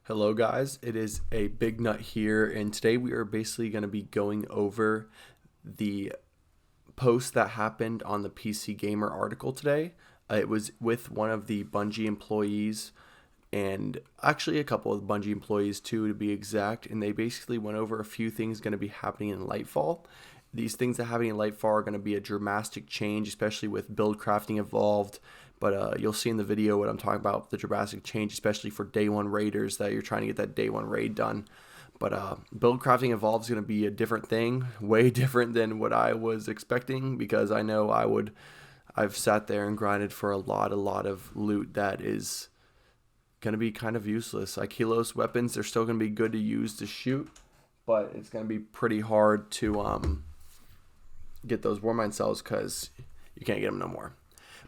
Hello guys, it is a big nut here, and today we are basically going to be going over the post that happened on the PcGamer article today. It was with one of the Bungie employees, and actually a couple of Bungie employees too, to be exact, and they basically went over a few things going to be happening in Lightfall. These things that are happening in Lightfall are going to be a dramatic change, especially with build crafting involved. But you'll see in the video what I'm talking about, the drastic change, especially for day one raiders that you're trying to get that day one raid done. But build crafting involved is going to be a different thing, way different than what I was expecting, because I know I've sat there and grinded for a lot of loot that is going to be kind of useless. Like Helos weapons, they're still going to be good to use to shoot, but it's going to be pretty hard to get those Warmind cells because you can't get them no more.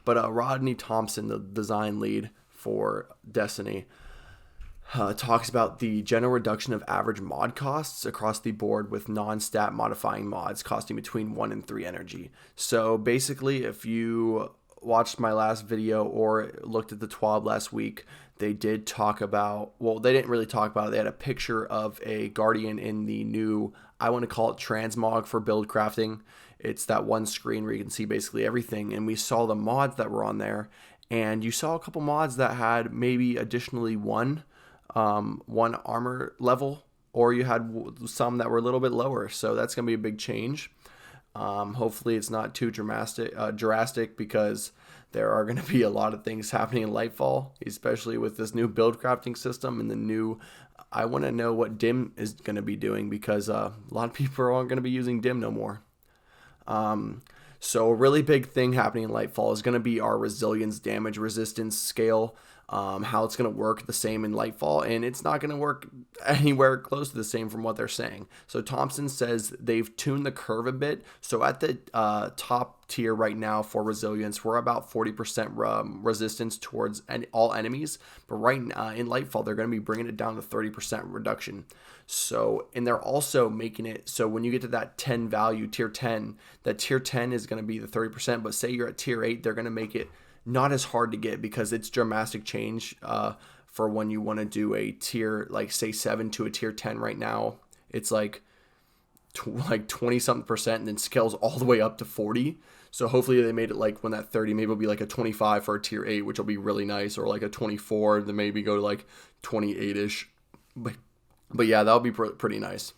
But Rodney Thompson, the design lead for Destiny, talks about the general reduction of average mod costs across the board with non-stat modifying mods costing between 1 and 3 energy. So basically, if you watched my last video or looked at the TWAB last week, they did talk about, well, they didn't really talk about it. They had a picture of a Guardian in the new, I want to call it transmog for build crafting. It's that one screen where you can see basically everything. And we saw the mods that were on there. And you saw a couple mods that had maybe additionally one armor level, or you had some that were a little bit lower. So that's going to be a big change. Hopefully it's not too drastic, because there are going to be a lot of things happening in Lightfall, especially with this new build crafting system and the new, I want to know what DIM is going to be doing, because a lot of people aren't going to be using DIM no more. So a really big thing happening in Lightfall is going to be our resilience damage resistance scale. How it's going to work the same in Lightfall, and it's not going to work anywhere close to the same from what they're saying. So Thompson says they've tuned the curve a bit. So at the top tier right now for resilience, we're about 40% resistance towards all enemies. But right now in Lightfall, they're going to be bringing it down to 30% reduction. So, and they're also making it so when you get to that 10 value, tier 10, that tier 10 is going to be the 30%. But say you're at tier 8, they're going to make it not as hard to get, because it's dramatic change for when you want to do a tier, like say 7 to a tier 10 right now. It's like 20 something percent, and then scales all the way up to 40. So hopefully they made it like when that 30, maybe it'll be like a 25 for a tier 8, which will be really nice, or like a 24, then maybe go to like 28-ish. But yeah, that'll be pretty nice.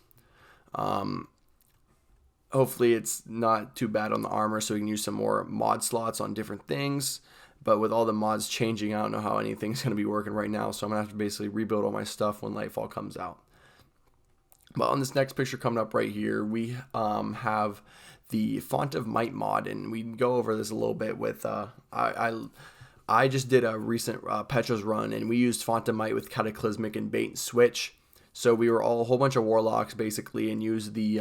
Hopefully it's not too bad on the armor, so we can use some more mod slots on different things. But with all the mods changing, I don't know how anything's going to be working right now, so I'm going to have to basically rebuild all my stuff when Lightfall comes out. But on this next picture coming up right here, we have the Font of Might mod, and we can go over this a little bit with, I just did a recent Petra's run, and we used Font of Might with Cataclysmic and Bait and Switch. So we were all a whole bunch of Warlocks basically, and used the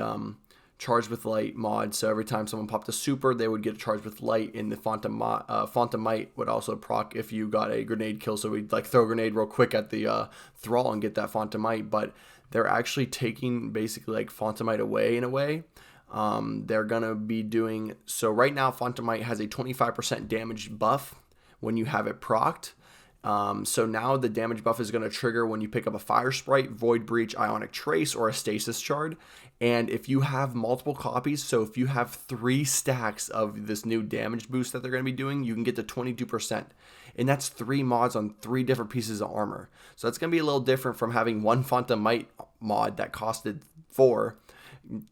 Charged with Light mod. So every time someone popped a super, they would get charged with light, and the Font of Might would also proc if you got a grenade kill. So we'd like throw a grenade real quick at the Thrall and get that Font of Might. But they're actually taking basically like Font of Might away in a way. They're gonna be doing, so right now Font of Might has a 25% damage buff when you have it procced. So now the damage buff is going to trigger when you pick up a Fire Sprite, Void Breach, Ionic Trace, or a Stasis Shard. And if you have multiple copies, so if you have 3 stacks of this new damage boost that they're going to be doing, you can get to 22%. And that's 3 mods on 3 different pieces of armor. So that's going to be a little different from having one Font of Might mod that costed 4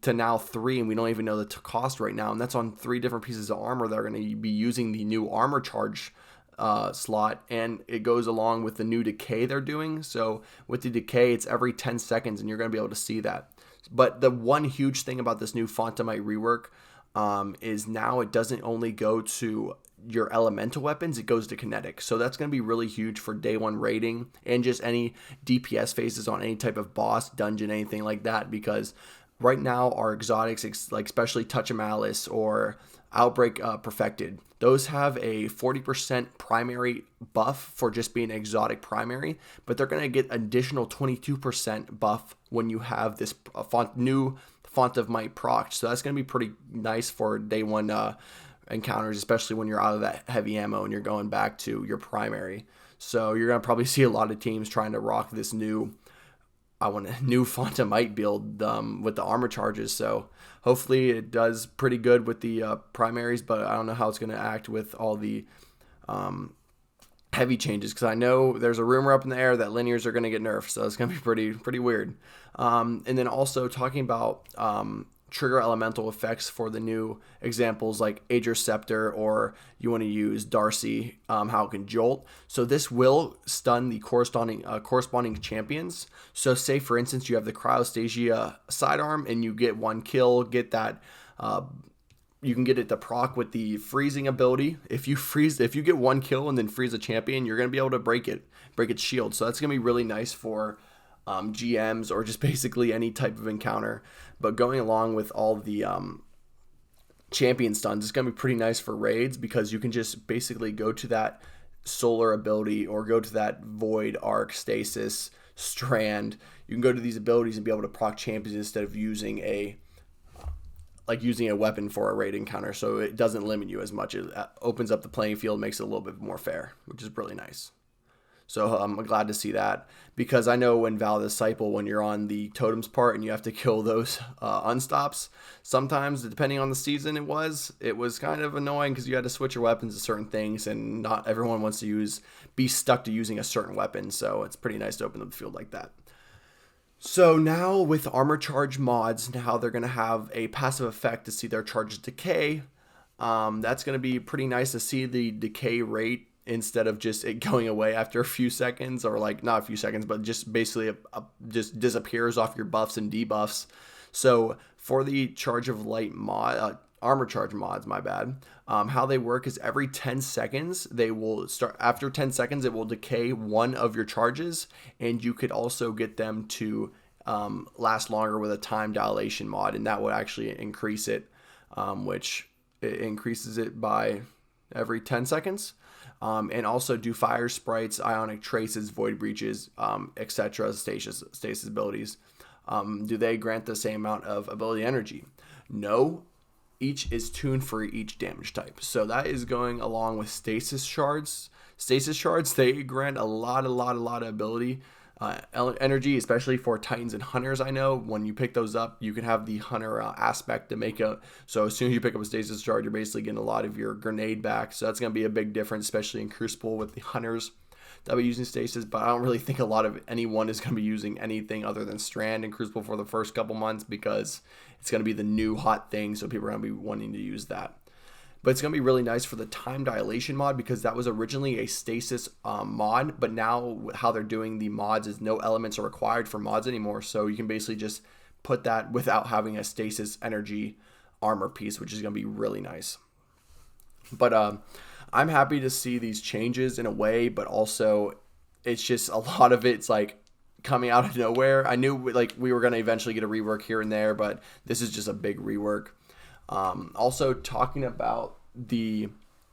to now 3, and we don't even know the cost right now. And that's on 3 different pieces of armor that are going to be using the new armor charge slot, and it goes along with the new decay they're doing. So with the decay, it's every 10 seconds, and you're going to be able to see that. But the one huge thing about this new Font of Might rework is now it doesn't only go to your elemental weapons, it goes to kinetic. So that's going to be really huge for day one raiding and just any DPS phases on any type of boss, dungeon, anything like that, because right now our exotics, like especially Touch of Malice or Outbreak Perfected, those have a 40% primary buff for just being exotic primary, but they're going to get additional 22% buff when you have this new Font of Might proc. So that's going to be pretty nice for day one encounters, especially when you're out of that heavy ammo and you're going back to your primary. So you're going to probably see a lot of teams trying to rock this new Phantom build with the armor charges. So hopefully it does pretty good with the primaries, but I don't know how it's going to act with all the heavy changes, because I know there's a rumor up in the air that linears are going to get nerfed, so it's going to be pretty weird. And then also talking about trigger elemental effects for the new examples like Aegir Scepter, or you want to use Darcy, how it can jolt. So this will stun the corresponding champions. So say for instance you have the Cryostasia sidearm and you get one kill, get that you can get it to proc with the freezing ability. If you get one kill and then freeze a champion, you're going to be able to break its shield. So that's going to be really nice for GMs or just basically any type of encounter. But going along with all the champion stuns, it's going to be pretty nice for raids, because you can just basically go to that solar ability or go to that void, arc, stasis, strand. You can go to these abilities and be able to proc champions instead of using a weapon for a raid encounter. So it doesn't limit you as much. It opens up the playing field, makes it a little bit more fair, which is really nice. So I'm glad to see that, because I know in Val Disciple, when you're on the totems part and you have to kill those unstops, sometimes, depending on the season, it was kind of annoying, because you had to switch your weapons to certain things, and not everyone wants to be stuck to using a certain weapon. So it's pretty nice to open up the field like that. So now with armor charge mods, now they're going to have a passive effect to see their charges decay. That's going to be pretty nice to see the decay rate, instead of just it going away after a few seconds, or like not a few seconds, but just basically just disappears off your buffs and debuffs. So for the charge of light armor charge mods, how they work is every 10 seconds, they will start, after 10 seconds, it will decay one of your charges, and you could also get them to last longer with a time dilation mod, and that would actually increase it, which it increases it by every 10 seconds. And also do fire sprites, ionic traces, void breaches, etc. stasis abilities. Do they grant the same amount of ability energy? No. Each is tuned for each damage type. So that is going along with stasis shards. Stasis shards, they grant a lot of ability energy, especially for Titans and Hunters. I know when you pick those up, you can have the Hunter aspect to make so as soon as you pick up a stasis shard, you're basically getting a lot of your grenade back. So that's going to be a big difference, especially in Crucible with the Hunters that will be using stasis. But I don't really think a lot of anyone is going to be using anything other than Strand and Crucible for the first couple months, because it's going to be the new hot thing. So people are going to be wanting to use that. But it's going to be really nice for the time dilation mod, because that was originally a stasis mod, but now how they're doing the mods is no elements are required for mods anymore. So you can basically just put that without having a stasis energy armor piece, which is going to be really nice. But I'm happy to see these changes in a way, but also it's just a lot of it's like coming out of nowhere. I knew we were going to eventually get a rework here and there, but this is just a big rework. Also talking about the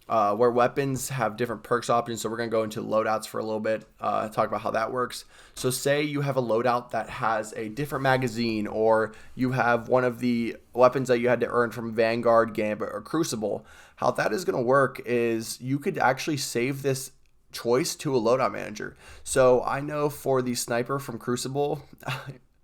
where weapons have different perks options, so we're going to go into loadouts for a little bit, talk about how that works. So say you have a loadout that has a different magazine, or you have one of the weapons that you had to earn from Vanguard, Gambit, or Crucible. How that is going to work is you could actually save this choice to a loadout manager. So I know for the sniper from Crucible,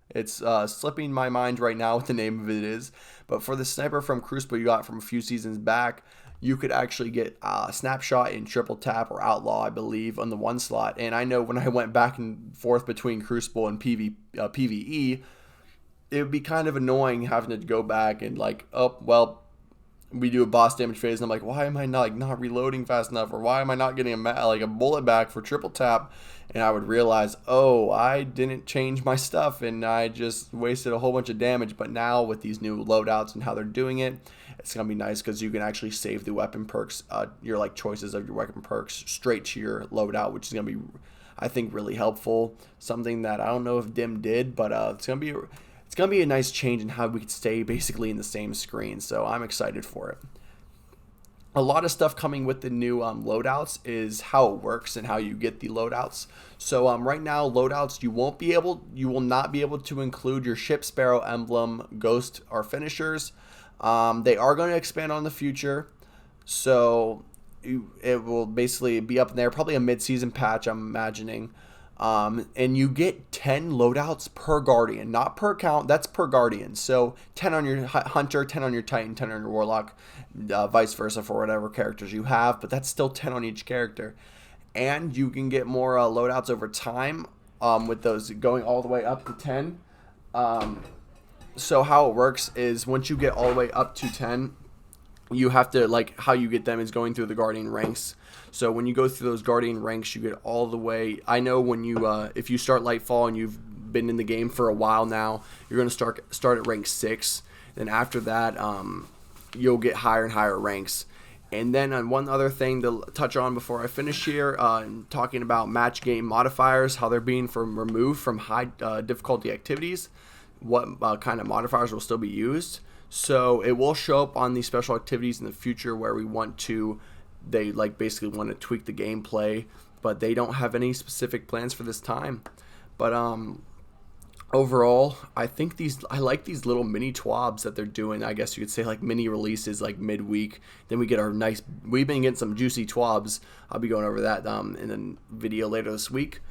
it's slipping my mind right now what the name of it is, but for the sniper from Crucible you got from a few seasons back, you could actually get snapshot in triple tap or outlaw, I believe, on the one slot. And I know when I went back and forth between Crucible and PvE, it would be kind of annoying having to go back and we do a boss damage phase, and I'm like, why am I not reloading fast enough, or why am I not getting a bullet back for triple tap? And I would realize, oh, I didn't change my stuff, and I just wasted a whole bunch of damage. But now with these new loadouts and how they're doing it, it's gonna be nice, because you can actually save the weapon perks, your choices of your weapon perks straight to your loadout, which is gonna be, I think, really helpful. Something that I don't know if Dim did, but it's gonna be a nice change in how we could stay basically in the same screen. So I'm excited for it. A lot of stuff coming with the new loadouts is how it works and how you get the loadouts. So right now, loadouts, you will not be able to include your ship sparrow emblem, ghost, or finishers. They are going to expand on the future. So it will basically be up in there, probably a mid-season patch, I'm imagining. And you get 10 loadouts per Guardian, not per count, that's per Guardian. So 10 on your Hunter, 10 on your Titan, 10 on your Warlock, vice versa for whatever characters you have, but that's still 10 on each character. And you can get more loadouts over time with those going all the way up to 10. So how it works is once you get all the way up to 10, you have to, like, how you get them is going through the Guardian ranks. So when you go through those Guardian ranks, you get all the way. I know when you, if you start Lightfall and you've been in the game for a while now, you're going to start at rank 6. Then after that, you'll get higher and higher ranks. And then one other thing to touch on before I finish here, talking about match game modifiers, how they're being removed from high difficulty activities, what kind of modifiers will still be used. So it will show up on these special activities in the future where they like basically want to tweak the gameplay, but they don't have any specific plans for this time. But overall, I like these little mini twabs that they're doing. I guess you could say like mini releases, like midweek. Then we've been getting some juicy twabs. I'll be going over that in a video later this week.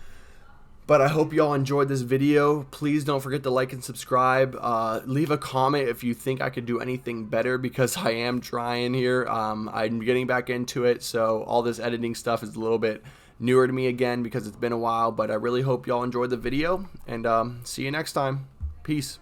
But I hope y'all enjoyed this video. Please don't forget to like and subscribe. Leave a comment if you think I could do anything better, because I am trying here. I'm getting back into it, so all this editing stuff is a little bit newer to me again because it's been a while. But I really hope y'all enjoyed the video, and see you next time. Peace.